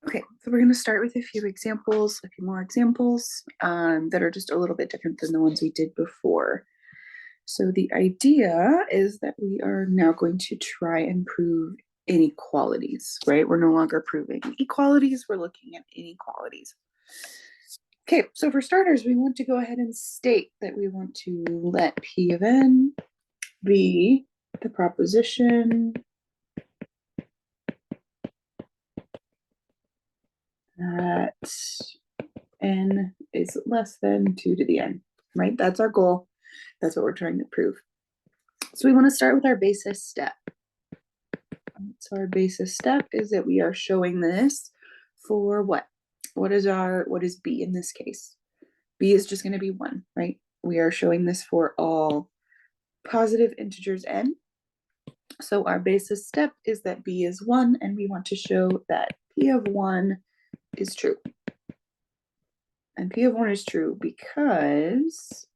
Okay, so we're going to start with a few examples, a few more examples that are just a little bit different than the ones we did before. So the idea is that we are now going to try and prove inequalities, right? We're no longer proving equalities, we're looking at inequalities. Okay, so for starters, we want to go ahead and state that we want to let P of n be the proposition that n is less than 2 to the n, right? That's our goal. That's what we're trying to prove. So we want to start with our basis step. So our basis step is that we are showing this for what? What is b in this case? B is just going to be 1, right? We are showing this for all positive integers n. So our basis step is that b is 1, and we want to show that p of 1 is true. And p of 1 is true because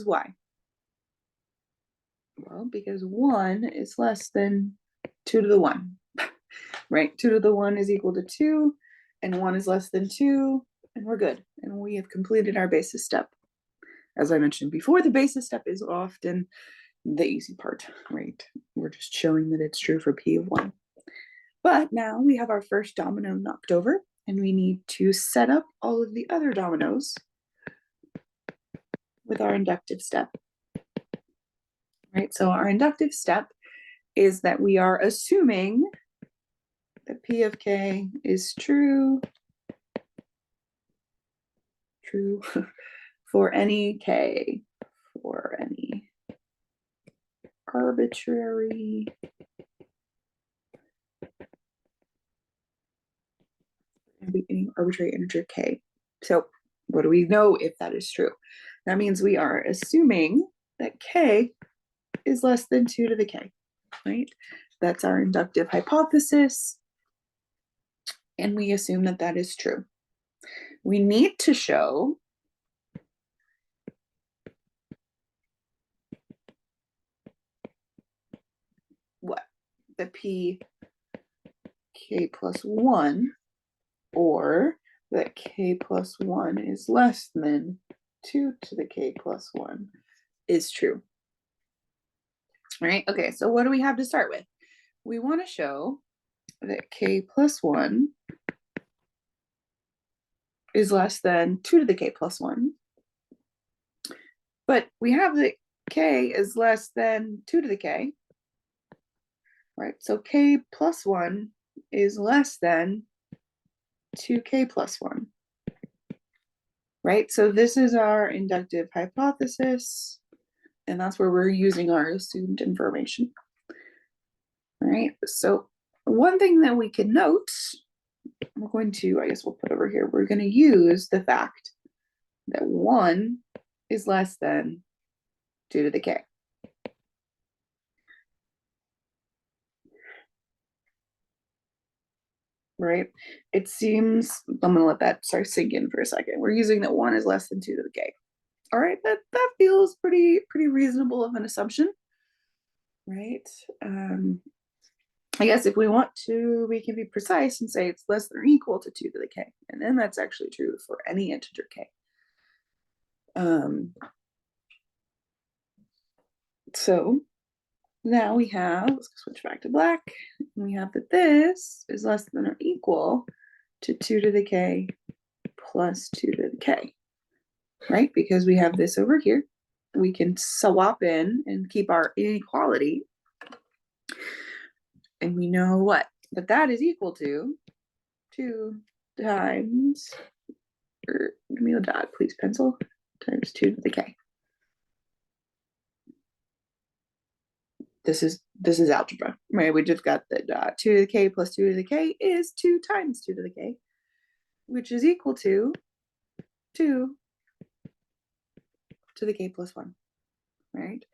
why? Well, because 1 is less than 2 to the 1, right? 2 to the 1 is equal to 2, and 1 is less than 2, and we're good. And we have completed our basis step. As I mentioned before, the basis step is often the easy part, right? We're just showing that it's true for p of 1. But now we have our first domino knocked over, and we need to set up all of the other dominoes with our inductive step. Right, so our inductive step is that we are assuming that P of k is true for any k, for any arbitrary integer k. So what do we know if that is true? That means we are assuming that k is less than 2 to the k, right? That's our inductive hypothesis, and we assume that that is true. We need to show what? The p k plus 1, or that k plus 1 is less than 2 to the k plus 1 is true. Right? Okay, so what do we have to start with? We want to show that k plus 1 is less than 2 to the k plus 1. But we have that k is less than 2 to the k. Right? So k plus 1 is less than 2k plus 1. Right? So this is our inductive hypothesis, and that's where we're using our assumed information. All right, so one thing that we can note, we're going to, I guess we'll put over here, we're going to use the fact that 1 is less than 2 to the k. Right? It seems, I'm going to let that start sink in for a second. We're using that 1 is less than 2 to the k. All right, that feels pretty reasonable of an assumption, right? I guess if we want to, we can be precise and say it's less than or equal to 2 to the k, and then that's actually true for any integer k. So now we have, let's switch back to black, we have that this is less than or equal to 2 to the k plus 2 to the k, right? Because we have this over here. We can swap in and keep our inequality. And we know what? That is equal to 2 times, or give me a dot, please, pencil, times 2 to the k. This is algebra, right? We just got that 2 to the k plus 2 to the k is 2 times 2 to the k, which is equal to 2 to the k plus 1, right?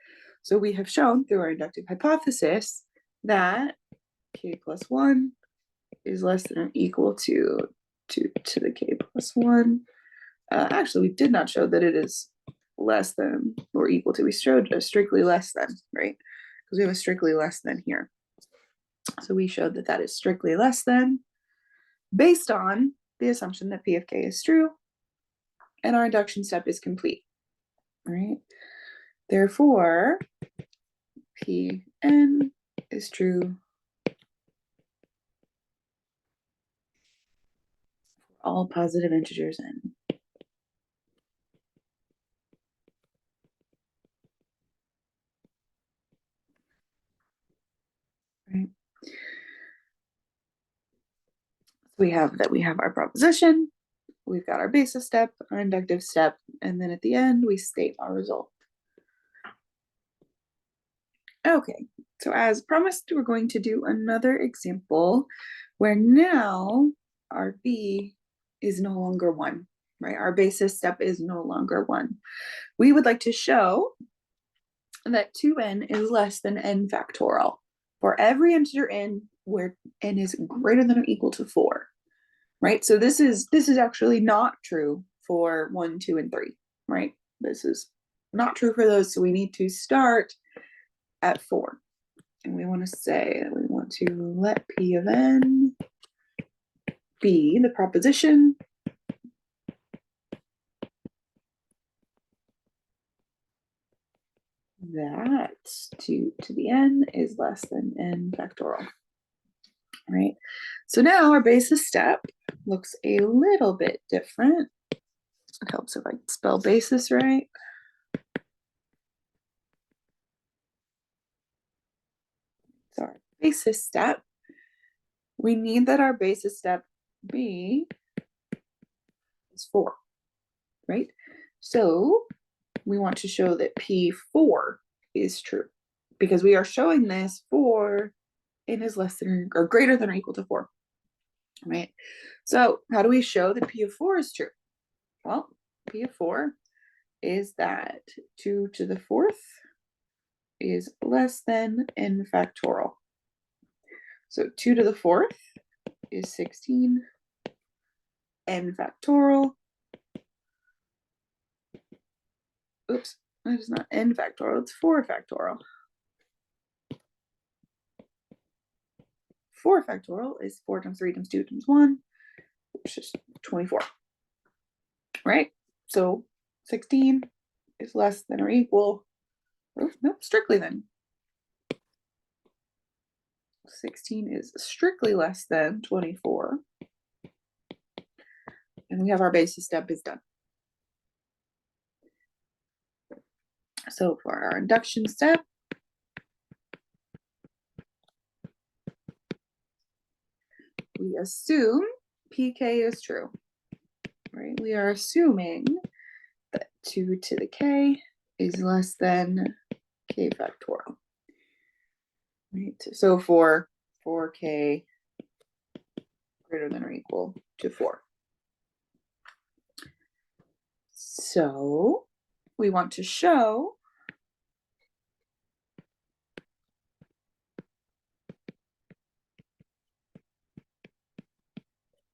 So we have shown through our inductive hypothesis that k plus 1 is less than or equal to 2 to the k plus 1. Actually, we did not show that it is less than or equal to. We showed a strictly less than, right? Because we have a strictly less than here. So we showed that that is strictly less than. based on the assumption that P of K is true and our induction step is complete, right? Therefore, Pn is true for all positive integers n. Right. So we have our proposition, we've got our basis step, our inductive step, and then at the end we state our result. Okay, so as promised, we're going to do another example where now our B is no longer 1, right? Our basis step is no longer 1. We would like to show that 2n is less than n factorial for every integer n where n is greater than or equal to 4, right? So this is actually not true for 1, 2, and 3, right? This is not true for those, so we need to start at 4. And we want to say that we want to let P of n be the proposition that 2 to the n is less than n factorial. Right? So now our basis step looks a little bit different. It helps if I spell basis right. So our basis step, we need that our basis step B is 4, right? So we want to show that P4 is true because we are showing this for n is less than or greater than or equal to 4, right? So how do we show that P of 4 is true? Well, P of 4 is that 2 to the 4th is less than n factorial. So 2 to the 4th is 16, n factorial. Oops, that is not n factorial, it's 4 factorial. 4 factorial is 4 times 3 times 2 times 1, which is 24, right? So 16 is less than or equal, nope, strictly then. 16 is strictly less than 24. And we have our basis step is done. So for our induction step, we assume pk is true, right? We are assuming that 2 to the k is less than k factorial, right? So for 4k greater than or equal to 4. So we want to show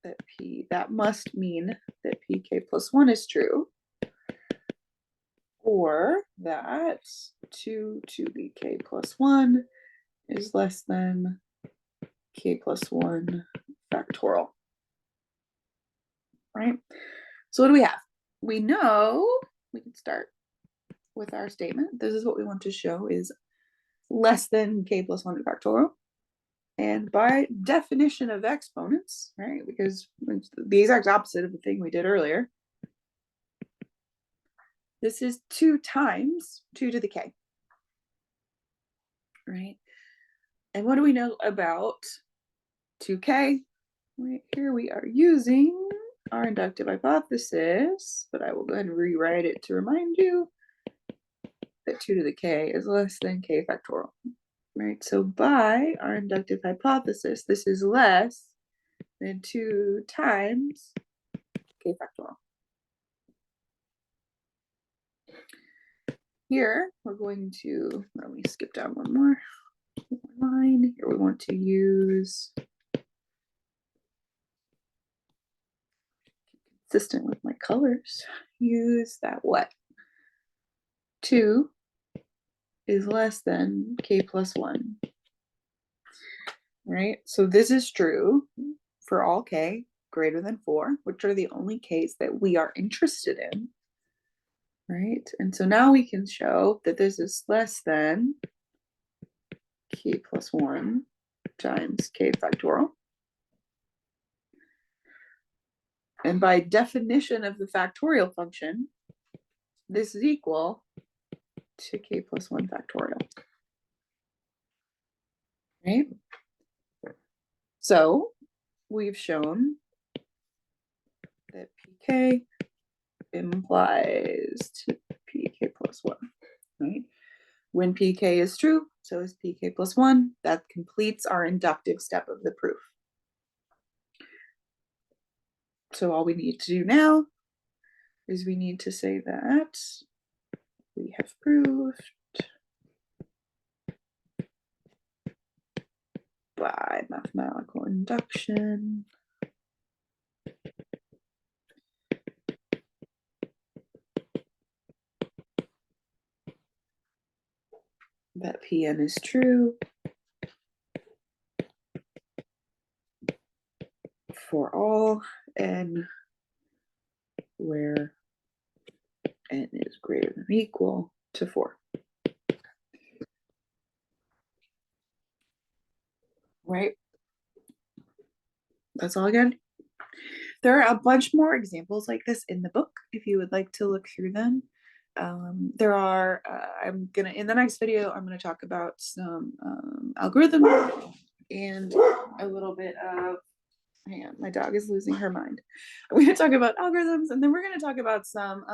that that must mean that pk plus 1 is true, or that 2 to the k plus 1 is less than k plus 1 factorial, right? So what do we have? We know we can start with our statement. This is what we want to show is less than k plus 1 factorial. And by definition of exponents, right, because it's the exact opposite of the thing we did earlier, this is 2 times 2 to the k, right? And what do we know about 2k? Right here we are using our inductive hypothesis, but I will go ahead and rewrite it to remind you that 2 to the k is less than k factorial, right? So by our inductive hypothesis, this is less than 2 times k factorial. Here, we're going to, let me skip down one more line. Here we want to use, consistent with my colors, use that what? 2 is less than k plus 1, right? So this is true for all k greater than 4, which are the only k's that we are interested in, right? And so now we can show that this is less than k plus 1 times k factorial. And by definition of the factorial function, this is equal to k plus 1 factorial. Right? So we've shown that pk implies to pk plus 1. Right? When pk is true, so is pk plus 1. That completes our inductive step of the proof. So all we need to do now is we need to say that we have proved by mathematical induction that Pn is true for all n where n is greater than or equal to 4. Right? That's all again. There are a bunch more examples like this in the book if you would like to look through them. There are, in the next video, I'm gonna talk about some algorithms and a little bit of, hang on, my dog is losing her mind. I'm gonna talk about algorithms, and then we're gonna talk about some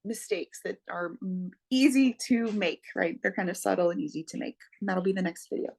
mistakes that are easy to make, right? They're kind of subtle and easy to make. And that'll be the next video.